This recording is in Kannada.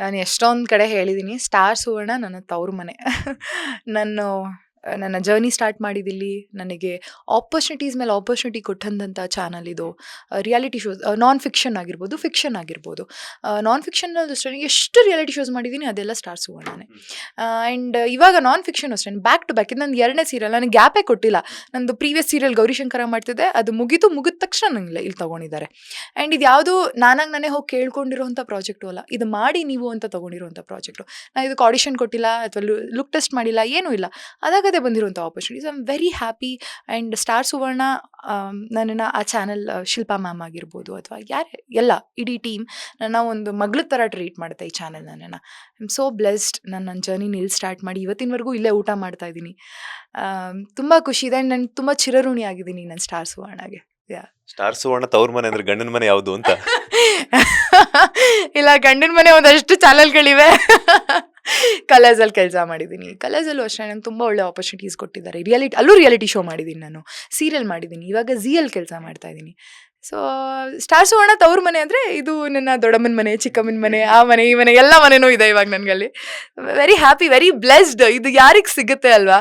ನಾನು ಎಷ್ಟೊಂದು ಕಡೆ ಹೇಳಿದ್ದೀನಿ, ಸ್ಟಾರ್ ಸುವರ್ಣ ನನ್ನ ತವರು ಮನೆ. ನಾನು ನನ್ನ ಜರ್ನಿ ಸ್ಟಾರ್ಟ್ ಮಾಡಿದಿಲ್ಲಿ. ನನಗೆ ಆಪರ್ಚುನಿಟೀಸ್ ಮೇಲೆ ಆಪರ್ಚುನಿಟಿ ಕೊಟ್ಟಂಥ ಚಾನಲ್ ಇದು. ರಿಯಾಲಿಟಿ ಶೋಸ್, ನಾನ್ ಫಿಕ್ಷನ್ ಆಗಿರ್ಬೋದು, ಫಿಕ್ಷನ್ ಆಗಿರ್ಬೋದು. ನಾನ್ ಫಿಕ್ಷನಲ್ಲಿ ಅಷ್ಟೇ ಎಷ್ಟು ರಿಯಾಲಿಟಿ ಶೋಸ್ ಮಾಡಿದ್ದೀನಿ ಅದೆಲ್ಲ ಸ್ಟಾರ್ ಸುವರ್ಣನೇ. ಆ್ಯಂಡ್ ಇವಾಗ ನಾನ್ ಫಿಕ್ಷನ್ ಅಷ್ಟೇ ಬ್ಯಾಕ್ ಟು ಬ್ಯಾಕ್. ಇದು ನಂದು 2ನೇ ಸೀರಿಯಲ್, ನನಗೆ ಗ್ಯಾಪೇ ಕೊಟ್ಟಿಲ್ಲ. ನಂದು ಪ್ರೀವಿಯಸ್ ಸೀರಿಯಲ್ ಗೌರಿಶಂಕರ ಮಾಡ್ತಿದ್ದೆ, ಅದು ಮುಗಿದ ತಕ್ಷಣ ನಂಗೆ ಇಲ್ಲಿ ತೊಗೊಂಡಿದ್ದಾರೆ. ಆ್ಯಂಡ್ ಇದು ಯಾವುದೂ ನಾನಾಗಿ ಹೋಗಿ ಕೇಳ್ಕೊಂಡಿರೋಂಥ ಪ್ರಾಜೆಕ್ಟು ಅಲ್ಲ, ಇದು ಮಾಡಿ ನೀವು ಅಂತ ತೊಗೊಂಡಿರೋಂಥ ಪ್ರಾಜೆಕ್ಟು. ನಾನು ಇದಕ್ಕೆ ಆಡಿಷನ್ ಕೊಟ್ಟಿಲ್ಲ ಅಥವಾ ಲುಕ್ ಟೆಸ್ಟ್ ಮಾಡಿಲ್ಲ, ಏನೂ ಇಲ್ಲ. ಅದಾಗದೇ ಬಂದಿರುವಂಥ opportunities. I am very happy. And star Suvarna ನನ್ನನ್ನು ಆ ಚಾನಲ್ ಶಿಲ್ಪಾ ಮ್ಯಾಮ್ ಆಗಿರ್ಬೋದು ಅಥವಾ ಯಾರೇ ಎಲ್ಲ ಇಡೀ ಟೀಮ್ ನನ್ನ ಒಂದು ಮಗಳ ಥರ ಟ್ರೀಟ್ ಮಾಡುತ್ತೆ ಈ ಚಾನಲ್ ನನ್ನನ್ನು. I am so blessed. ನನ್ನ ಜರ್ನಿನ ಇಲ್ಲಿ ಸ್ಟಾರ್ಟ್ ಮಾಡಿ ಇವತ್ತಿನವರೆಗೂ ಇಲ್ಲೇ ಊಟ ಮಾಡ್ತಾ ಇದ್ದೀನಿ. ತುಂಬ ಖುಷಿ ಇದೆ. ನಾನು ತುಂಬ ಚಿರಋಣಿ ಆಗಿದ್ದೀನಿ ನನ್ನ ಸ್ಟಾರ್ ಸುವರ್ಣಗೆ. ಸ್ಟಾರ್ ಸುವರ್ಣ ತವ್ರ ಮನೆ ಅಂದ್ರೆ ಗಂಡನ ಮನೆ ಯಾವುದು ಅಂತ? ಇಲ್ಲ, ಗಂಡನ ಮನೆ ಒಂದಷ್ಟು ಚಾನಲ್ಗಳಿವೆ. ಕಲರ್ಸಲ್ಲಿ ಕೆಲಸ ಮಾಡಿದ್ದೀನಿ. ಕಲರ್ಸಲ್ಲೂ ಅಷ್ಟೇ ನಂಗೆ ತುಂಬ ಒಳ್ಳೆ ಆಪರ್ಚುನಿಟೀಸ್ ಕೊಟ್ಟಿದ್ದಾರೆ. ಅಲ್ಲೂ ರಿಯಾಲಿಟಿ ಶೋ ಮಾಡಿದ್ದೀನಿ, ನಾನು ಸೀರಿಯಲ್ ಮಾಡಿದ್ದೀನಿ, ಇವಾಗ ಝೀಯಲ್ಲಿ ಕೆಲಸ ಮಾಡ್ತಾ ಇದ್ದೀನಿ. ಸೊ ಸ್ಟಾರ್ ಸುವರ್ಣ ತವ್ರ ಮನೆ ಅಂದರೆ ಇದು ನನ್ನ ದೊಡ್ಡಮ್ಮನ ಮನೆ, ಚಿಕ್ಕಮ್ಮನ ಮನೆ, ಆ ಮನೆ, ಈ ಮನೆ, ಎಲ್ಲ ಮನೆಯೂ ಇದೆ ಇವಾಗ ನನಗಲ್ಲಿ. Very happy, very blessed. ಇದು ಯಾರಿಗೆ ಸಿಗುತ್ತೆ ಅಲ್ವಾ?